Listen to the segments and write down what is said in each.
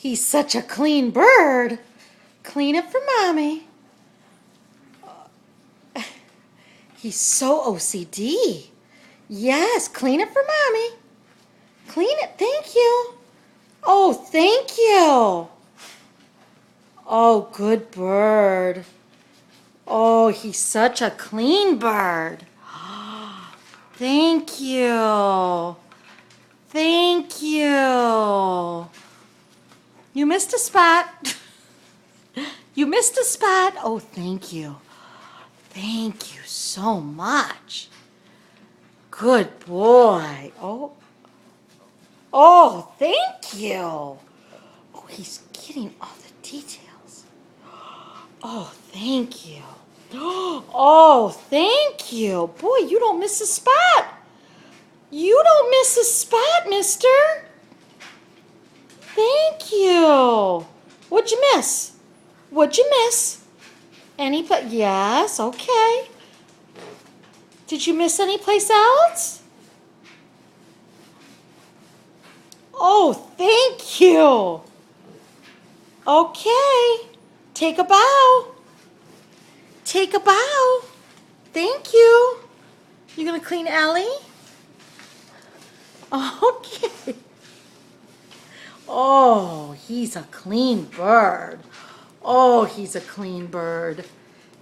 He's such a clean bird. Clean it for Mommy. He's so OCD. Yes, clean it for Mommy. Clean it, thank you. Oh, thank you. Oh, good bird. Oh, he's such a clean bird. Thank you. Thank you. You missed a spot. You missed a spot. Oh, thank you. Thank you so much. Good boy. Oh, thank you. Oh, he's getting all the details. Oh, thank you. Oh, thank you. Boy, you don't miss a spot. You don't miss a spot, mister. Thank you. What'd you miss? What'd you miss? Yes, okay. Did you miss any place else? Oh, thank you. Okay. Take a bow. Take a bow. Thank you. You gonna clean Ellie? Okay. Oh, he's a clean bird. Oh, he's a clean bird.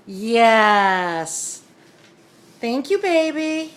Yes. Thank you, baby.